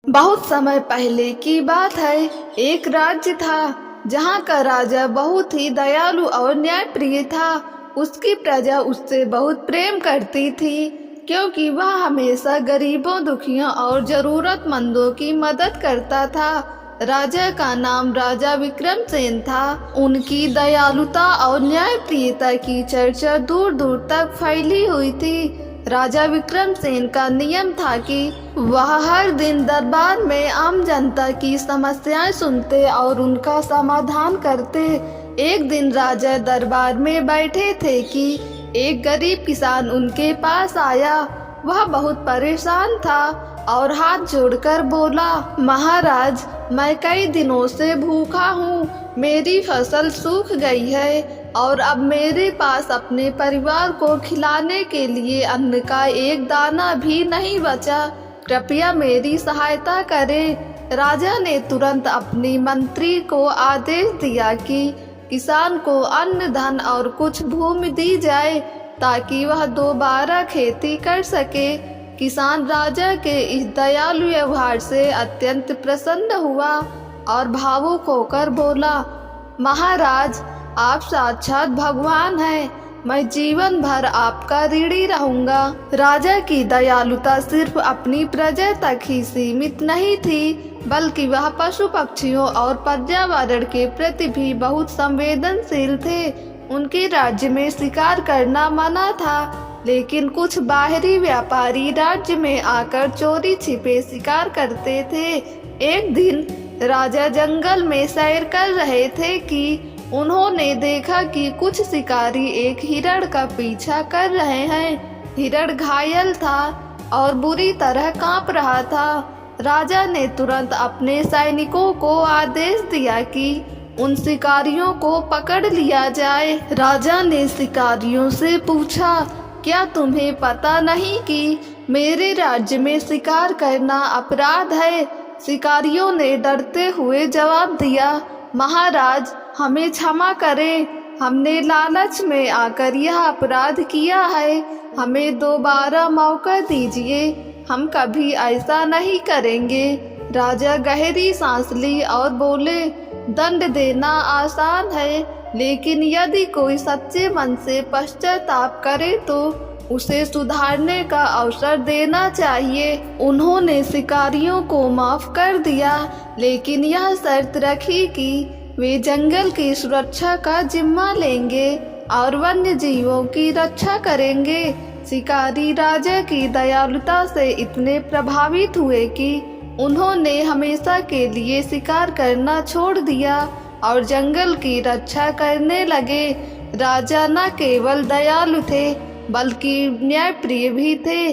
बहुत समय पहले की बात है। एक राज्य था जहाँ का राजा बहुत ही दयालु और न्यायप्रिय था। उसकी प्रजा उससे बहुत प्रेम करती थी क्योंकि वह हमेशा गरीबों, दुखियों और जरूरतमंदों की मदद करता था। राजा का नाम राजा विक्रमसेन था। उनकी दयालुता और न्यायप्रियता की चर्चा दूर दूर तक फैली हुई थी। राजा विक्रमसेन का नियम था कि वह हर दिन दरबार में आम जनता की समस्याएं सुनते और उनका समाधान करते। एक दिन राजा दरबार में बैठे थे कि एक गरीब किसान उनके पास आया। वह बहुत परेशान था और हाथ जोड़कर बोला, महाराज, मैं कई दिनों से भूखा हूँ। मेरी फसल सूख गई है और अब मेरे पास अपने परिवार को खिलाने के लिए अन्न का एक दाना भी नहीं बचा। कृपया मेरी सहायता करें। राजा ने तुरंत अपनी मंत्री को आदेश दिया कि किसान को अन्न, धन और कुछ भूमि दी जाए ताकि वह दोबारा खेती कर सके। किसान राजा के इस दयालु व्यवहार से अत्यंत प्रसन्न हुआ और भावुक होकर बोला, महाराज, आप साक्षात भगवान हैं। मैं जीवन भर आपका ऋणी रहूंगा। राजा की दयालुता सिर्फ अपनी प्रजा तक ही सीमित नहीं थी, बल्कि वह पशु पक्षियों और पर्यावरण के प्रति भी बहुत संवेदनशील थे। उनके राज्य में शिकार करना मना था, लेकिन कुछ बाहरी व्यापारी राज्य में आकर चोरी छिपे शिकार करते थे। एक दिन राजा जंगल में सैर कर रहे थे कि उन्होंने देखा कि कुछ शिकारी एक हिरण का पीछा कर रहे हैं। हिरण घायल था और बुरी तरह कांप रहा था। राजा ने तुरंत अपने सैनिकों को आदेश दिया कि उन शिकारियों को पकड़ लिया जाए। राजा ने शिकारियों से पूछा, क्या तुम्हें पता नहीं कि मेरे राज्य में शिकार करना अपराध है? शिकारियों ने डरते हुए जवाब दिया, महाराज, हमें क्षमा करें। हमने लालच में आकर यह अपराध किया है। हमें दोबारा मौका दीजिए। हम कभी ऐसा नहीं करेंगे। राजा गहरी सांस ली और बोले, दंड देना आसान है, लेकिन यदि कोई सच्चे मन से पश्चाताप करे तो उसे सुधारने का अवसर देना चाहिए। उन्होंने शिकारियों को माफ कर दिया, लेकिन यह शर्त रखी कि वे जंगल की सुरक्षा का जिम्मा लेंगे और वन्य जीवों की रक्षा करेंगे। शिकारी राजा की दयालुता से इतने प्रभावित हुए कि उन्होंने हमेशा के लिए शिकार करना छोड़ दिया और जंगल की रक्षा करने लगे। राजा न केवल दयालु थे, बल्कि न्यायप्रिय भी थे।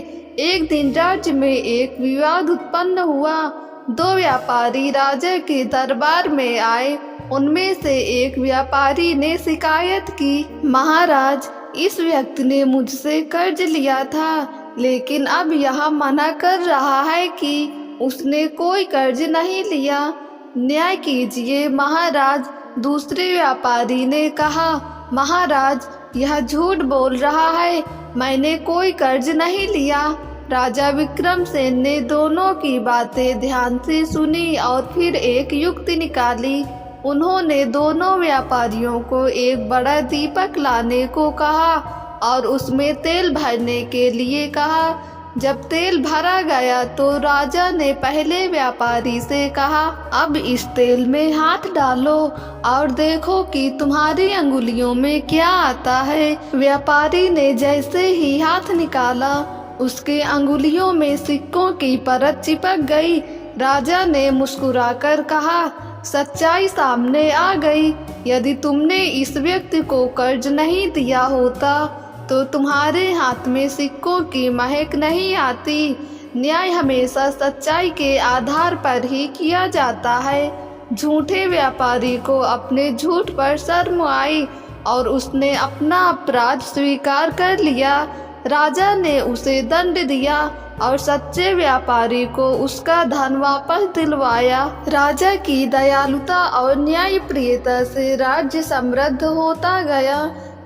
एक दिन राज्य में एक विवाद उत्पन्न हुआ। दो व्यापारी राजा के दरबार में आए। उनमें से एक व्यापारी ने शिकायत की, महाराज, इस व्यक्ति ने मुझसे कर्ज लिया था, लेकिन अब यह मना कर रहा है कि उसने कोई कर्ज नहीं लिया। न्याय कीजिए महाराज। दूसरे व्यापारी ने कहा, महाराज, यह झूठ बोल रहा है, मैंने कोई कर्ज नहीं लिया। राजा विक्रमसेन ने दोनों की बातें ध्यान से सुनी और फिर एक युक्ति निकाली। उन्होंने दोनों व्यापारियों को एक बड़ा दीपक लाने को कहा और उसमें तेल भरने के लिए कहा। जब तेल भरा गया तो राजा ने पहले व्यापारी से कहा, अब इस तेल में हाथ डालो और देखो कि तुम्हारी अंगुलियों में क्या आता है। व्यापारी ने जैसे ही हाथ निकाला, उसके अंगुलियों में सिक्कों की परत चिपक गई। राजा ने मुस्कुराकर कहा, सच्चाई सामने आ गई। यदि तुमने इस व्यक्ति को कर्ज नहीं दिया होता तो तुम्हारे हाथ में सिक्कों की महक नहीं आती। न्याय हमेशा सच्चाई के आधार पर ही किया जाता है। झूठे व्यापारी को अपने झूठ पर शर्म आई और उसने अपना अपराध स्वीकार कर लिया। राजा ने उसे दंड दिया और सच्चे व्यापारी को उसका धन वापस दिलवाया। राजा की दयालुता और न्यायप्रियता से राज्य समृद्ध होता गया,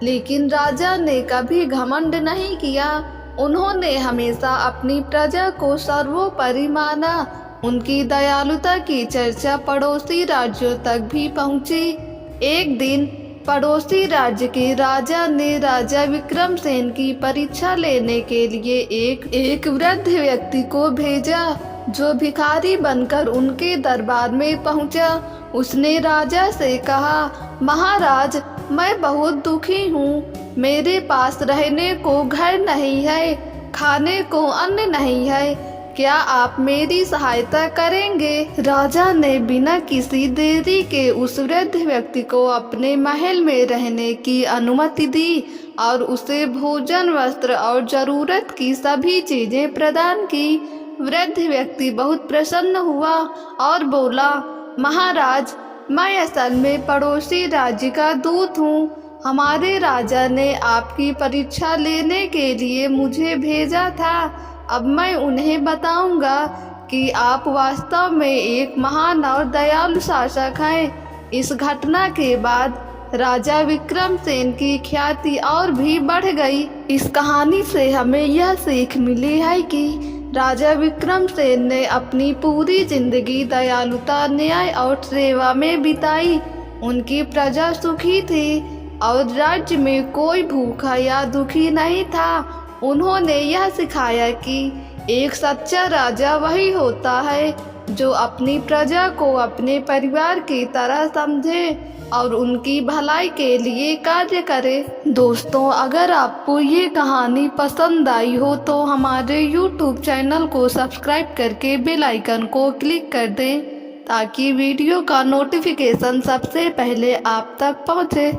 लेकिन राजा ने कभी घमंड नहीं किया। उन्होंने हमेशा अपनी प्रजा को सर्वोपरि माना उनकी दयालुता की चर्चा पड़ोसी राज्यों तक भी पहुंची। एक दिन पड़ोसी राज्य के राजा ने राजा विक्रमसेन की परीक्षा लेने के लिए एक वृद्ध व्यक्ति को भेजा, जो भिखारी बनकर उनके दरबार में पहुंचा। उसने राजा से कहा, महाराज, मैं बहुत दुखी हूँ। मेरे पास रहने को घर नहीं है, खाने को अन्न नहीं है। क्या आप मेरी सहायता करेंगे? राजा ने बिना किसी देरी के उस वृद्ध व्यक्ति को अपने महल में रहने की अनुमति दी और उसे भोजन, वस्त्र और जरूरत की सभी चीजें प्रदान की। वृद्ध व्यक्ति बहुत प्रसन्न हुआ और बोला, महाराज, मैं असल में पड़ोसी राज्य का दूत हूँ। हमारे राजा ने आपकी परीक्षा लेने के लिए मुझे भेजा था। अब मैं उन्हें बताऊंगा कि आप वास्तव में एक महान और दयालु शासक हैं। इस घटना के बाद राजा विक्रमसेन की ख्याति और भी बढ़ गई। इस कहानी से हमें यह सीख मिली है कि राजा विक्रमसेन ने अपनी पूरी जिंदगी दयालुता, न्याय और सेवा में बिताई। उनकी प्रजा सुखी थी और राज्य में कोई भूखा या दुखी नहीं था। उन्होंने यह सिखाया कि एक सच्चा राजा वही होता है जो अपनी प्रजा को अपने परिवार की तरह समझे और उनकी भलाई के लिए कार्य करे। दोस्तों, अगर आपको ये कहानी पसंद आई हो तो हमारे YouTube चैनल को सब्सक्राइब करके बेल आइकन को क्लिक कर दें, ताकि वीडियो का नोटिफिकेशन सबसे पहले आप तक पहुँचे।